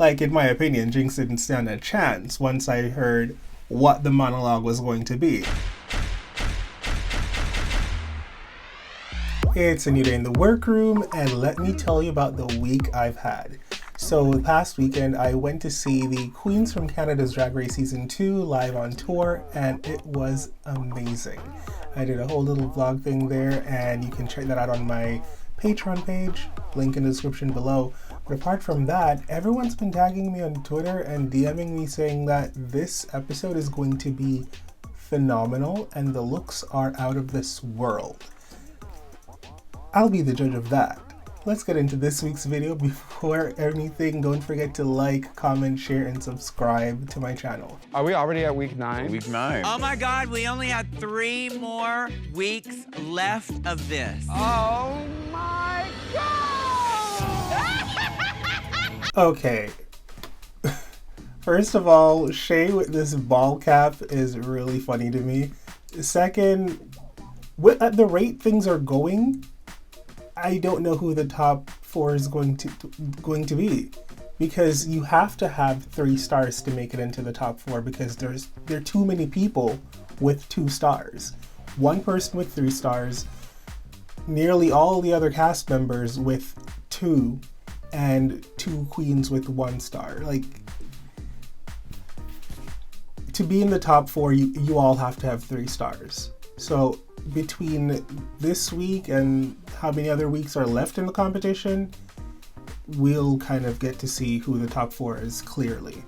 Like, in my opinion, Jinkx didn't stand a chance once I heard what the monologue was going to be. It's a new day in the workroom, and let me tell you about the week I've had. So past weekend, I went to see the Queens from Canada's Drag Race Season 2 live on tour, and it was amazing. I did a whole little vlog thing there, and you can check that out on my Patreon page, link in the description below. But apart from that, everyone's been tagging me on Twitter and DMing me saying that this episode is going to be phenomenal and the looks are out of this world. I'll be the judge of that. Let's get into this week's video. Before anything, don't forget to like, comment, share, and subscribe to my channel. Are we already at week 9? Week 9. Oh my God, we only have 3 more weeks left of this. Oh my God! Okay. First of all, Shea with this ball cap is really funny to me. Second, at the rate things are going, I don't know who the top 4 is going to be, because you have to have 3 stars to make it into the top 4, because there are too many people with 2 stars. One person with 3 stars, nearly all the other cast members with 2, and 2 queens with 1 star. Like, to be in the top 4, you all have to have 3 stars. So between this week and how many other weeks are left in the competition, we'll kind of get to see who the top 4 is clearly.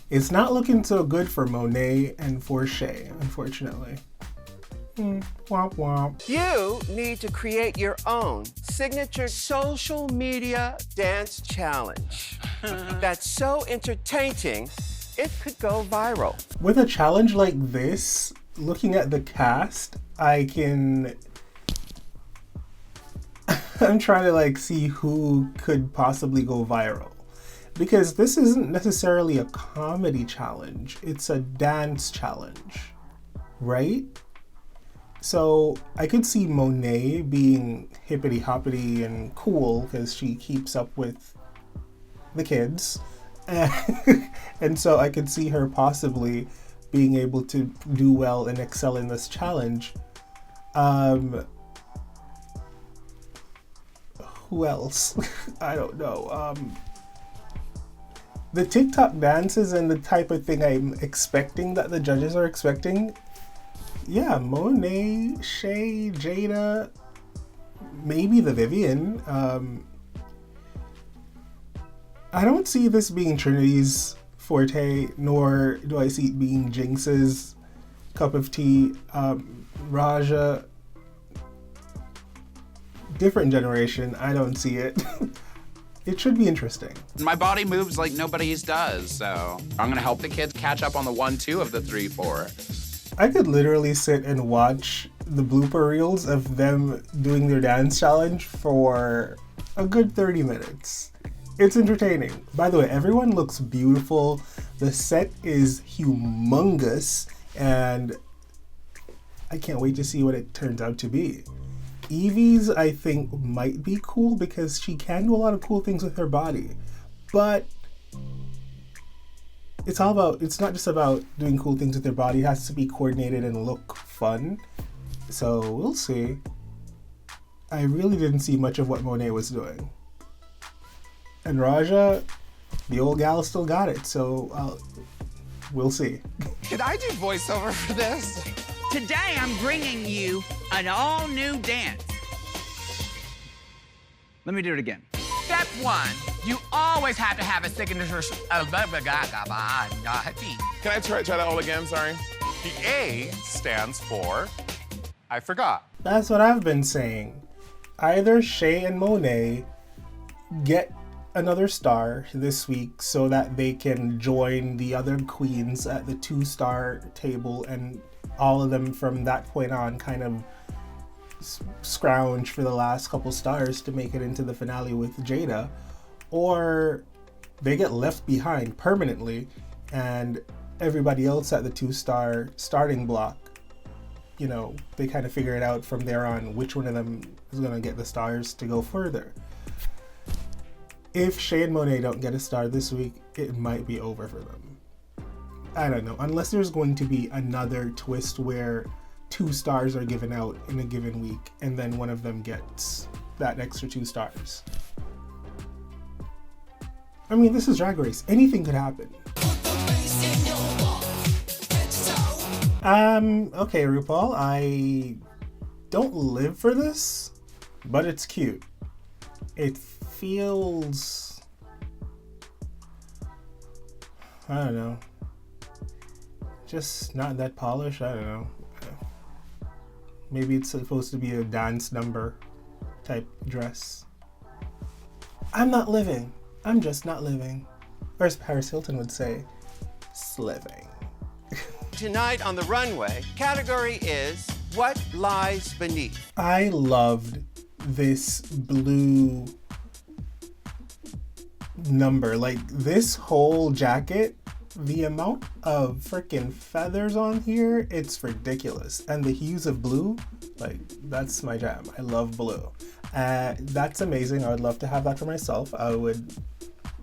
It's not looking so good for Monét and for Shea, unfortunately. Womp womp. You need to create your own signature social media dance challenge that's so entertaining, it could go viral. With a challenge like this, looking at the cast, I'm trying to see who could possibly go viral. Because this isn't necessarily a comedy challenge, it's a dance challenge, right? So I could see Monét being hippity hoppity and cool because she keeps up with the kids. And so I could see her possibly being able to do well and excel in this challenge. Who else? I don't know. The TikTok dances and the type of thing I'm expecting that the judges are expecting. Yeah, Monét, Shea, Jaida, maybe the Vivienne. I don't see this being Trinity's forte, nor do I see it being Jinkx's cup of tea. Raja, different generation, I don't see it. It should be interesting. My body moves like nobody's does, so I'm gonna help the kids catch up on the 1, 2 of the 3, 4. I could literally sit and watch the blooper reels of them doing their dance challenge for a good 30 minutes. It's entertaining. By the way, everyone looks beautiful. The set is humongous, and I can't wait to see what it turns out to be. Yvie's, I think, might be cool because she can do a lot of cool things with her body, but it's not just about doing cool things with their body. It has to be coordinated and look fun. So we'll see. I really didn't see much of what Monét was doing. And Raja, the old gal, still got it, so we'll see. Could I do voiceover for this? Today I'm bringing you an all-new dance. Let me do it again. Step 1, you always have to have a signature. Can I try that all again? Sorry. The A stands for I forgot. That's what I've been saying. Either Shea and Monét get another star this week so that they can join the other queens at the 2-star table, and all of them from that point on kind of scrounge for the last couple stars to make it into the finale with Jaida, or they get left behind permanently and everybody else at the 2-star starting block, they kind of figure it out from there on which one of them is going to get the stars to go further. if Shea and Monét don't get a star this week, it might be over for them. I don't know, unless there's going to be another twist where 2 stars are given out in a given week and then one of them gets that extra 2 stars. I mean, this is Drag Race. Anything could happen. Okay, RuPaul, I don't live for this, but it's cute. It feels, I don't know, just not that polished. I don't know. Maybe it's supposed to be a dance number type dress. I'm not living. I'm just not living. Or as Paris Hilton would say, sliving. Tonight on the runway, category is What Lies Beneath. I loved this blue number. Like, this whole jacket, the amount of freaking feathers on here, it's ridiculous. And the hues of blue, like, that's my jam. I love blue. That's amazing. I would love to have that for myself. I would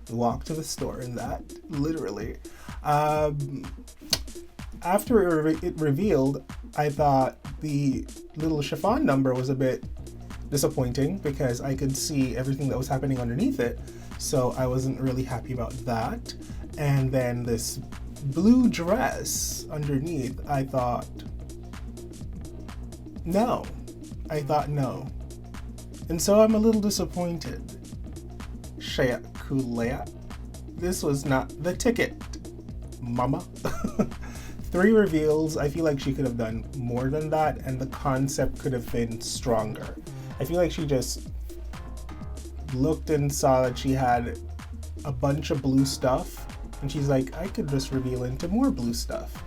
walk to the store in that, literally. After it revealed, I thought the little chiffon number was a bit disappointing because I could see everything that was happening underneath it, so I wasn't really happy about that. And then this blue dress underneath, I thought no. And so I'm a little disappointed. Shea, Couleé, this was not the ticket, mama. 3 reveals. I feel like she could have done more than that, and the concept could have been stronger. I feel like she just looked and saw that she had a bunch of blue stuff, and she's like, I could just reveal into more blue stuff.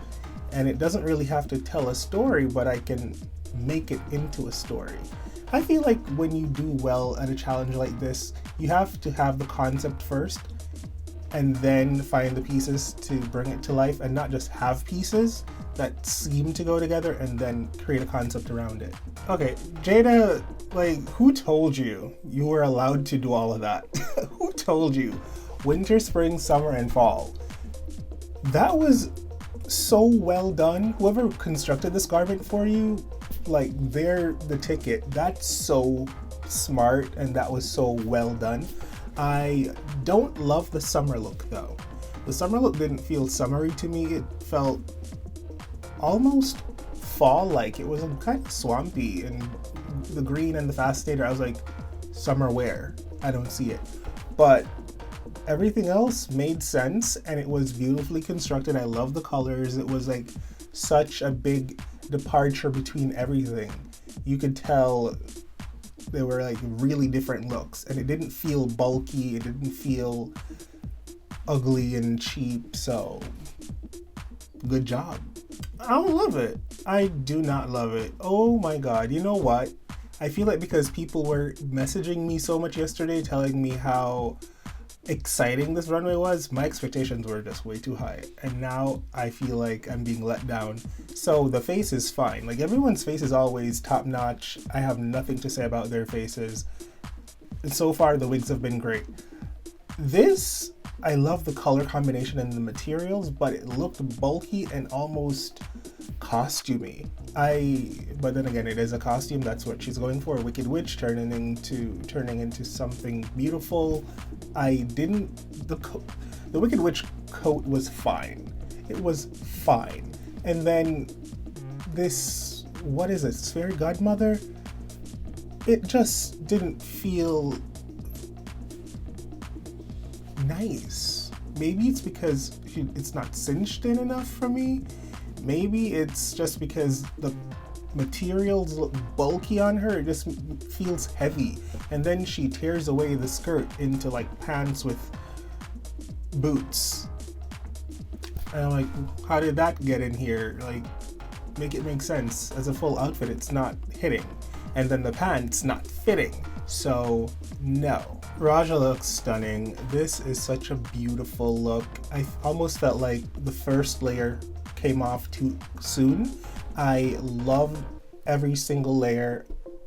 And it doesn't really have to tell a story, but I can make it into a story. I feel like when you do well at a challenge like this, you have to have the concept first, and then find the pieces to bring it to life, and not just have pieces that seem to go together and then create a concept around it. Okay, Jaida, like, who told you you were allowed to do all of that? Who told you? Winter, spring, summer, and fall. That was so well done. Whoever constructed this garment for you, like, they're the ticket. That's so smart, and that was so well done. I don't love the summer look though. The summer look didn't feel summery to me. It felt almost fall-like. It was kind of swampy, and the green and the fascinator, I was like, summer wear. I don't see it. But everything else made sense, and it was beautifully constructed. I love the colors. It was like such a big departure between everything. You could tell they were like really different looks, and it didn't feel bulky, it didn't feel ugly and cheap, so good job. I don't love it. I do not love it. Oh my god, you know what? I feel like because people were messaging me so much yesterday telling me how exciting this runway was, my expectations were just way too high, and now I feel like I'm being let down. So the face is fine. Like, everyone's face is always top notch. I have nothing to say about their faces. And so far the wigs have been great. This, I love the color combination and the materials, but it looked bulky and almost costumey. But then again, it is a costume. That's what she's going for. A Wicked Witch turning into something beautiful. The Wicked Witch coat was fine. It was fine. And then this, what is it? Fairy Godmother? It just didn't feel nice. Maybe it's because it's not cinched in enough for me. Maybe it's just because the materials look bulky on her. It just feels heavy. And then she tears away the skirt into like pants with boots. And I'm like, how did that get in here? Like, make it make sense. As a full outfit, it's not hitting. And then the pants not fitting. So, no. Raja looks stunning. This is such a beautiful look. I almost felt like the first layer came off too soon. I loved every single layer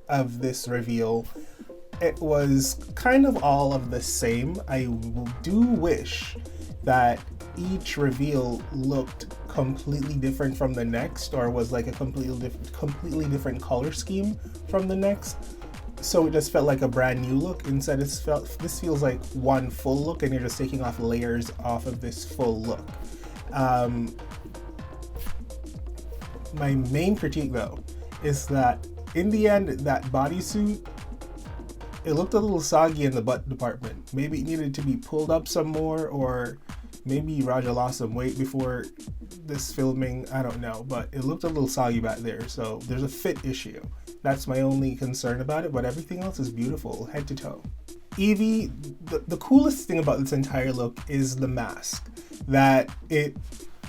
of this reveal. it was kind of all of the same. I do wish that each reveal looked completely different from the next, or was like a completely different color scheme from the next. So it just felt like a brand new look. Instead, this feels like one full look, and you're just taking off layers off of this full look. My main critique though is that in the end, that bodysuit, it looked a little soggy in the butt department. Maybe it needed to be pulled up some more, or maybe Raja lost some weight before this filming. I don't know, but it looked a little soggy back there. So there's a fit issue. That's my only concern about it, but everything else is beautiful, head to toe. Yvie, the coolest thing about this entire look is the mask. That it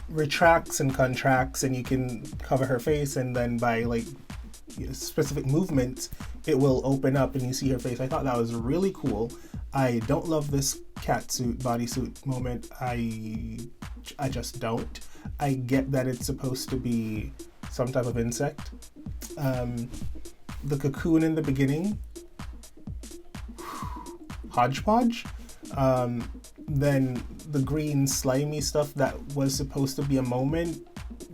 retracts and contracts, and you can cover her face, and then by like specific movements it will open up and you see her face. I thought that was really cool. I don't love this catsuit bodysuit moment. I just don't. I get that it's supposed to be some type of insect. The cocoon in the beginning, hodgepodge. Then the green slimy stuff that was supposed to be a moment,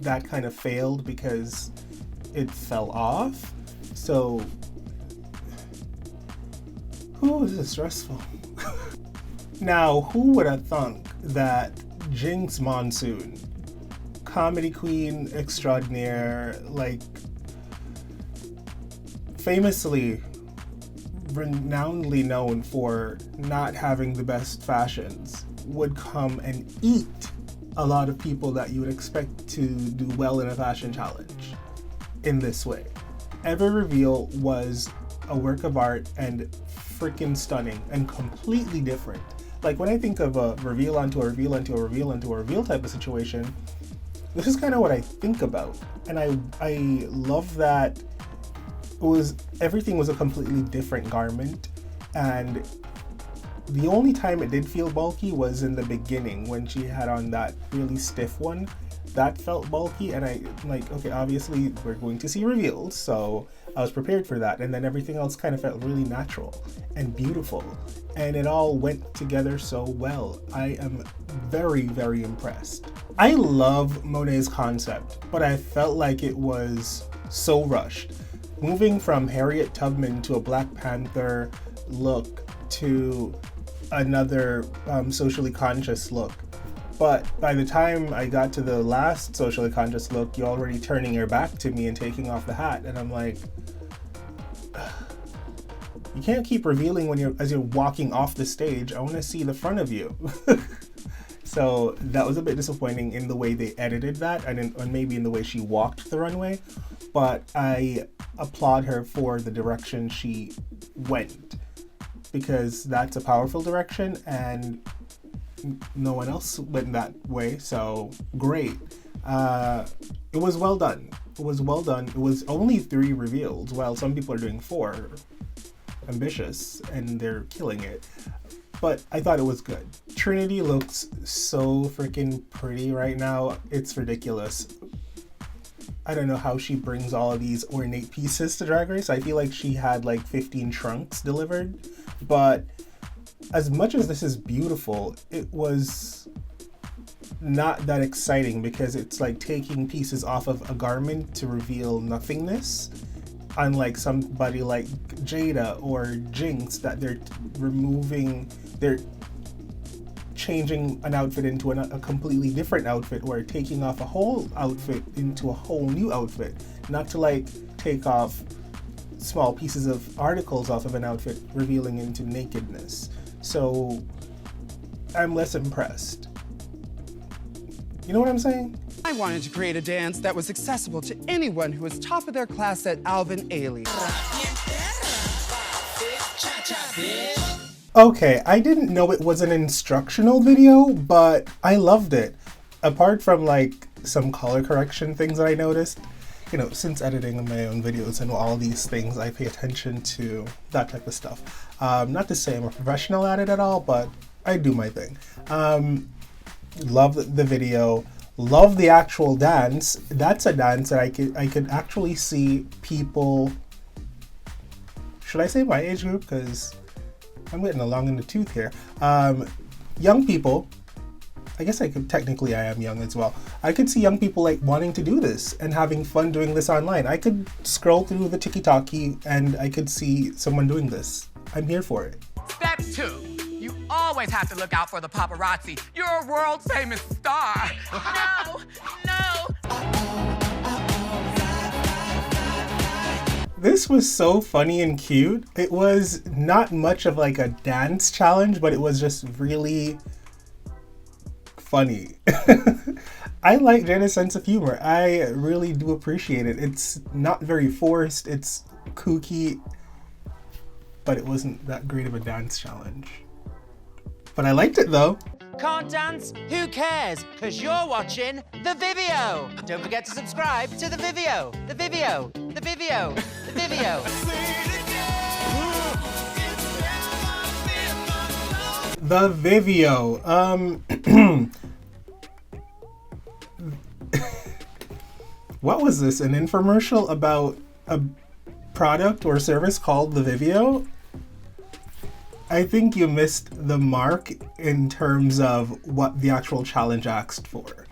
that kind of failed because it fell off. So, this is stressful. Now, who would have thunk that Jinkx Monsoon, comedy queen extraordinaire, like famously, renownedly known for not having the best fashions, would come and eat a lot of people that you would expect to do well in a fashion challenge in this way. Every reveal was a work of art and freaking stunning and completely different. Like when I think of a reveal onto a reveal onto a reveal onto a reveal type of situation, this is kind of what I think about. And I love that everything was a completely different garment, and the only time it did feel bulky was in the beginning when she had on that really stiff one. That felt bulky, and I like, okay, obviously we're going to see reveals, so I was prepared for that. And then everything else kind of felt really natural and beautiful, and it all went together so well. I am very, very impressed. I love Monét's concept, but I felt like it was so rushed. Moving from Harriet Tubman to a Black Panther look to another socially conscious look. But by the time I got to the last socially conscious look, you're already turning your back to me and taking off the hat. And I'm like, you can't keep revealing as you're walking off the stage. I want to see the front of you. So that was a bit disappointing in the way they edited that, and maybe in the way she walked the runway. But I applaud her for the direction she went, because that's a powerful direction, and no one else went that way, so great. It was well done. It was well done. It was only 3 reveals, while some people are doing 4. Ambitious, and they're killing it. But I thought it was good. Trinity looks so freaking pretty right now. It's ridiculous. I don't know how she brings all of these ornate pieces to Drag Race. I feel like she had like 15 trunks delivered. But as much as this is beautiful, it was not that exciting, because it's like taking pieces off of a garment to reveal nothingness. Unlike somebody like Jaida or Jinkx, that they're changing an outfit into a completely different outfit, or taking off a whole outfit into a whole new outfit. Not to like take off small pieces of articles off of an outfit, revealing into nakedness. So I'm less impressed. You know what I'm saying? I wanted to create a dance that was accessible to anyone who was top of their class at Alvin Ailey. Okay, I didn't know it was an instructional video, but I loved it. Apart from like some color correction things that I noticed, you know, since editing my own videos and all these things, I pay attention to that type of stuff. Not to say I'm a professional at it at all, but I do my thing. Love the video. Love the actual dance. That's a dance that I could actually see people should I say my age group? Because I'm getting along in the tooth here. Young people, I guess I am young as well. I could see young people like wanting to do this and having fun doing this online. I could scroll through the TikTok and I could see someone doing this. I'm here for it. Step 2. You always have to look out for the paparazzi. You're a world famous star. No. This was so funny and cute. It was not much of like a dance challenge, but it was just really funny. I like Jaida's sense of humor. I really do appreciate it. It's not very forced. It's kooky, but it wasn't that great of a dance challenge. But I liked it though. Can't dance? Who cares? Because you're watching the Vivio. Don't forget to subscribe to the Vivio. The Vivio. The Vivio. The Vivio. The Vivio. What was this? An infomercial about a product or service called the Vivio? I think you missed the mark in terms of what the actual challenge asked for.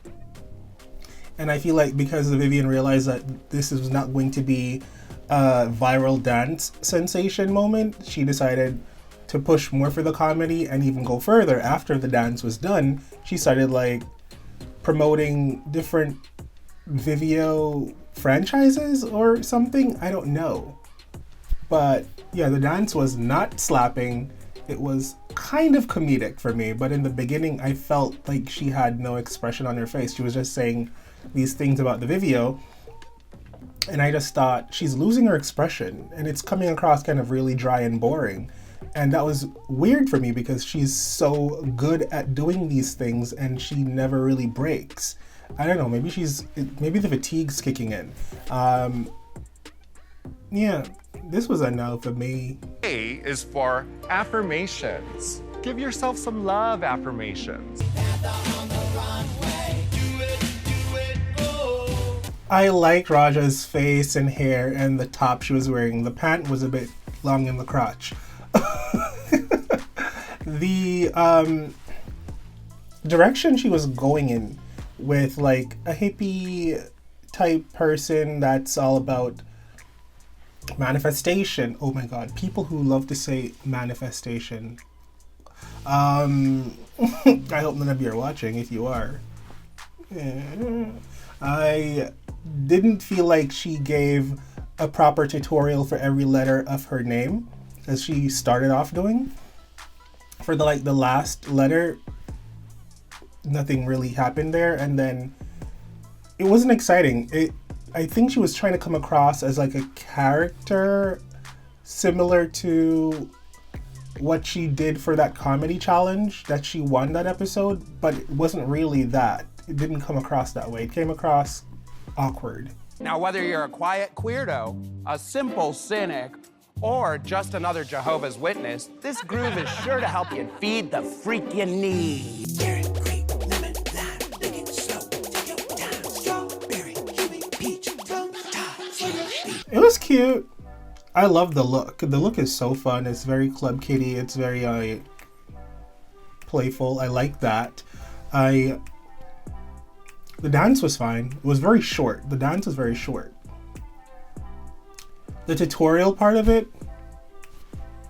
And I feel like because Vivienne realized that this was not going to be a viral dance sensation moment, she decided to push more for the comedy and even go further. After the dance was done, she started like promoting different Vivio franchises or something. I don't know. But yeah, the dance was not slapping. It was kind of comedic for me, but in the beginning I felt like she had no expression on her face. She was just saying these things about the Vivio, and I just thought she's losing her expression and it's coming across kind of really dry and boring. And that was weird for me because she's so good at doing these things and she never really breaks. I don't know, maybe the fatigue's kicking in. Yeah, this was a no for me. A is for affirmations. Give yourself some love affirmations. I liked Raja's face and hair and the top she was wearing. The pant was a bit long in the crotch. The direction she was going in with like a hippie type person that's all about manifestation. Oh my god, people who love to say manifestation. I hope none of you are watching. If you are, I didn't feel like she gave a proper tutorial for every letter of her name as she started off doing. For the last letter, nothing really happened there, and then it wasn't exciting. I think she was trying to come across as like a character similar to what she did for that comedy challenge that she won that episode, but it wasn't really that. It didn't come across that way. It came across awkward. Now, whether you're a quiet queerdo, a simple cynic, or just another Jehovah's Witness, this groove is sure to help you feed the freak you need. It was cute. I love the look. The look is so fun. It's very Club Kitty. It's very playful. I like that. The dance was fine. It was very short. The dance was very short. The tutorial part of it,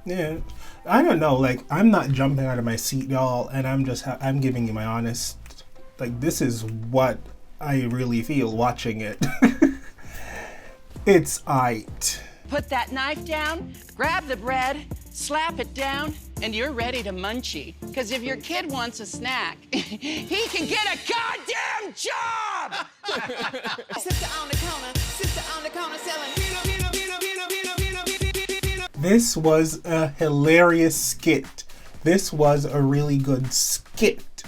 yeah, I don't know. Like, I'm not jumping out of my seat, y'all, and I'm giving you my honest. Like, this is what I really feel watching it. It's aight. Put that knife down, grab the bread, slap it down, and you're ready to munchie. Because if your kid wants a snack, he can get a goddamn job! Sister on the corner selling Pino, Pino, Pino, Pino, Pino, Pino, Pino, Pino. This was a hilarious skit. This was a really good skit.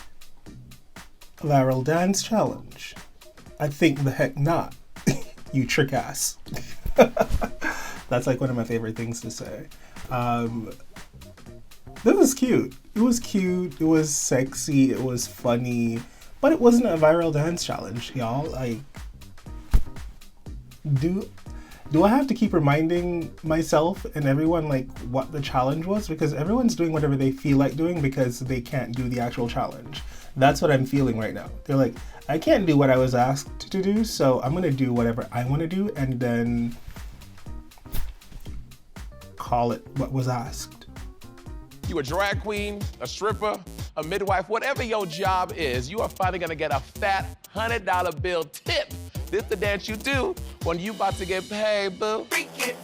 Viral dance challenge. I think the heck not. You trick ass. That's like one of my favorite things to say. This was cute. It was cute. It was sexy. It was funny. But it wasn't a viral dance challenge, y'all. Like, do I have to keep reminding myself and everyone like what the challenge was? Because everyone's doing whatever they feel like doing because they can't do the actual challenge. That's what I'm feeling right now. They're like, I can't do what I was asked to do, so I'm gonna do whatever I want to do and then call it what was asked. You a drag queen, a stripper, a midwife, whatever your job is, you are finally gonna get a fat $100 bill tip. This the dance you do when you about to get paid, boo. Freak it,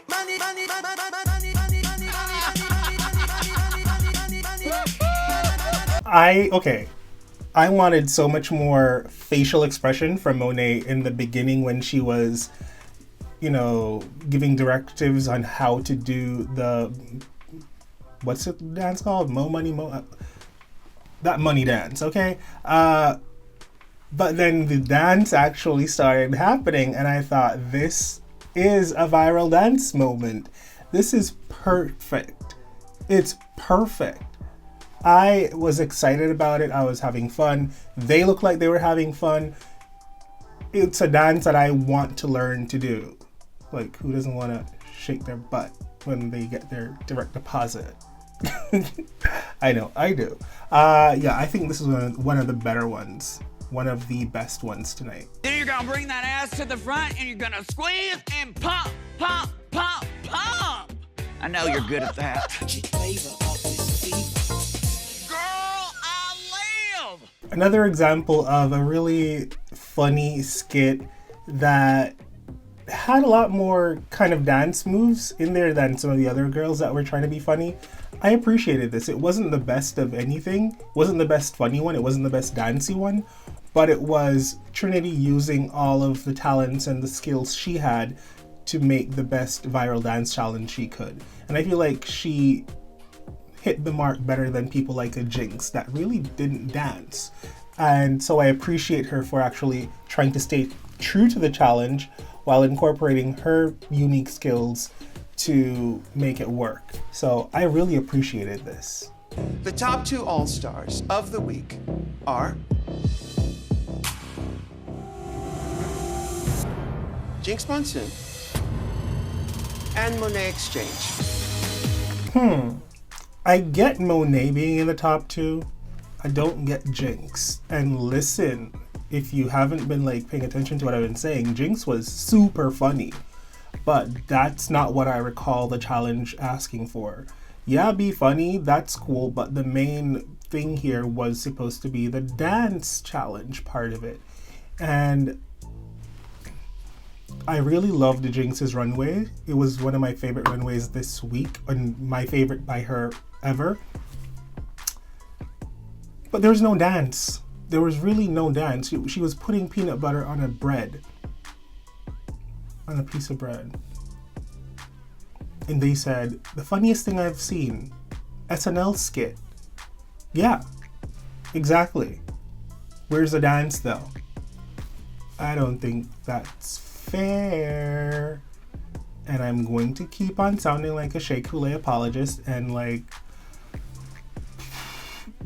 money, money, money, money, money, money, money, I wanted so much more facial expression from Monét in the beginning when she was, you know, giving directives on how to do the, what's the dance called? That money dance, okay? But then the dance actually started happening and I thought, this is a viral dance moment. This is perfect. It's perfect. I was excited about it. I was having fun. They looked like they were having fun. It's a dance that I want to learn to do. Like, who doesn't want to shake their butt when they get their direct deposit? I know, I do. Yeah, I think this is one of the better ones. One of the best ones tonight. Then you're gonna bring that ass to the front and you're gonna squeeze and pump, pump, pump, pump. I know you're good at that. Girl, I live! Another example of a really funny skit that had a lot more kind of dance moves in there than some of the other girls that were trying to be funny. I appreciated this. It wasn't the best of anything. It wasn't the best funny one. It wasn't the best dancey one. But it was Trinity using all of the talents and the skills she had to make the best viral dance challenge she could. And I feel like she hit the mark better than people like a Jinkx that really didn't dance. And so I appreciate her for actually trying to stay true to the challenge while incorporating her unique skills to make it work. So I really appreciated this. The top 2 all-stars of the week are Jinkx Monsoon and Monét X Change. I get Monét being in the top 2. I don't get Jinkx. And listen, if you haven't been like paying attention to what I've been saying, Jinkx was super funny. But that's not what I recall the challenge asking for. Yeah, be funny, that's cool, but the main thing here was supposed to be the dance challenge part of it. And I really loved Jinkx's runway. It was one of my favorite runways this week, and my favorite by her ever. But there was no dance. There was really no dance. She was putting peanut butter on a piece of bread. And they said, the funniest thing I've seen, SNL skit. Yeah, exactly. Where's the dance though? I don't think that's fair. And I'm going to keep on sounding like a Shea Couleé apologist and like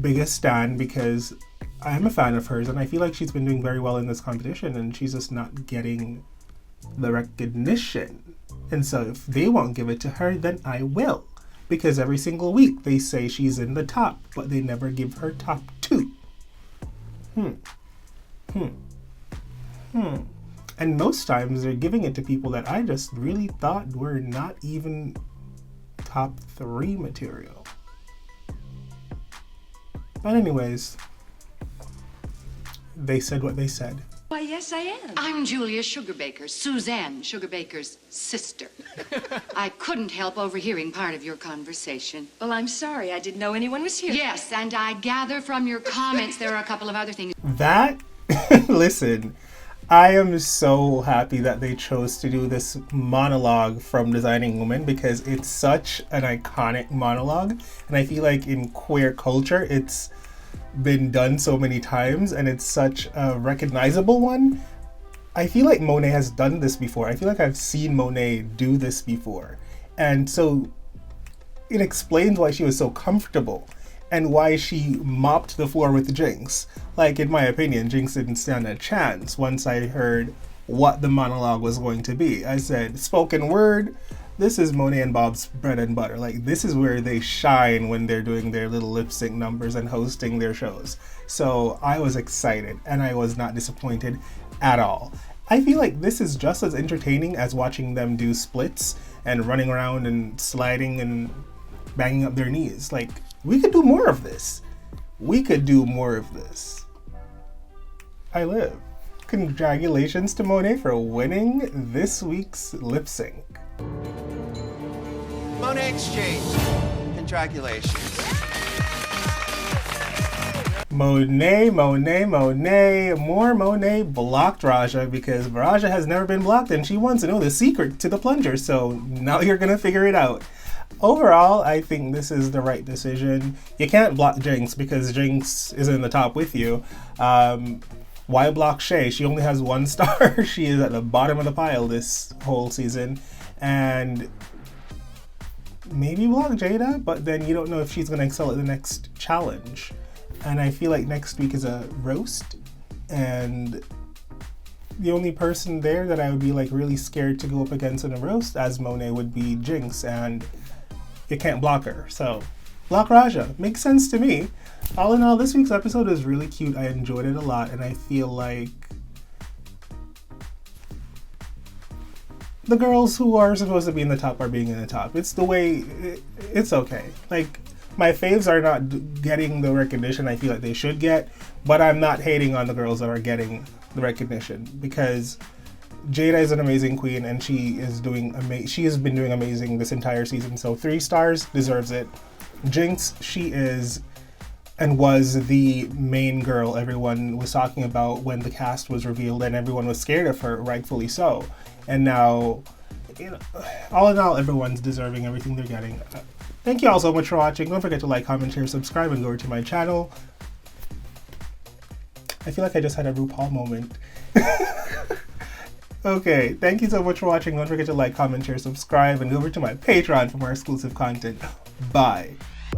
biggest stan because I'm a fan of hers and I feel like she's been doing very well in this competition and she's just not getting the recognition. And so if they won't give it to her, then I will. Because every single week they say she's in the top, but they never give her top 2. And most times they're giving it to people that I just really thought were not even top 3 material. But anyways, they said what they said. Why, yes, I am. I'm Julia Sugarbaker, Suzanne Sugarbaker's sister. I couldn't help overhearing part of your conversation. Well, I'm sorry. I didn't know anyone was here. Yes, and I gather from your comments there are a couple of other things. That, listen, I am so happy that they chose to do this monologue from Designing Woman because it's such an iconic monologue. And I feel like in queer culture, it's been done so many times and it's such a recognizable one. I feel like Monét has done this before. I feel like I've seen Monét do this before. And so it explains why she was so comfortable and why she mopped the floor with Jinkx. Like, in my opinion, Jinkx didn't stand a chance once I heard what the monologue was going to be. I said, spoken word, this is Monét and Bob's bread and butter. Like, this is where they shine when they're doing their little lip sync numbers and hosting their shows. So I was excited and I was not disappointed at all. I feel like this is just as entertaining as watching them do splits and running around and sliding and banging up their knees. Like, we could do more of this. We could do more of this. I live. Congratulations to Monét for winning this week's lip sync. Monét Exchange. Congratulations. Monét. More Monét blocked Raja because Raja has never been blocked and she wants to know the secret to the plunger. So now you're gonna figure it out. Overall, I think this is the right decision. You can't block Jinkx because Jinkx is in the top with you. Why block Shea? She only has 1 star. She is at the bottom of the pile this whole season. And maybe block Jaida, but then you don't know if she's going to excel at the next challenge. And I feel like next week is a roast. And the only person there that I would be like really scared to go up against in a roast as Monét would be Jinkx. And you can't block her. So block Raja. Makes sense to me. All in all, this week's episode is really cute. I enjoyed it a lot, and I feel like the girls who are supposed to be in the top are being in the top. It's the way, it's okay. Like, my faves are not getting the recognition I feel like they should get, but I'm not hating on the girls that are getting the recognition because Jaida is an amazing queen and she is doing she has been doing amazing this entire season. So 3 stars, deserves it. Jinkx, she is and was the main girl everyone was talking about when the cast was revealed and everyone was scared of her, rightfully so. And now, you know, all in all, everyone's deserving everything they're getting. Thank you all so much for watching. Don't forget to like, comment, share, subscribe, and go over to my channel. I feel like I just had a RuPaul moment. Okay, thank you so much for watching. Don't forget to like, comment, share, subscribe, and go over to my Patreon for more exclusive content. Bye.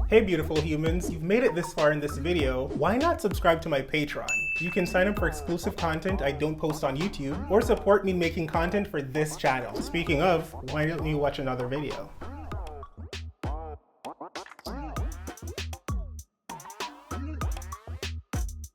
Hey beautiful humans, you've made it this far in this video. Why not subscribe to my Patreon? You can sign up for exclusive content I don't post on YouTube, or support me making content for this channel. Speaking of, why don't you watch another video?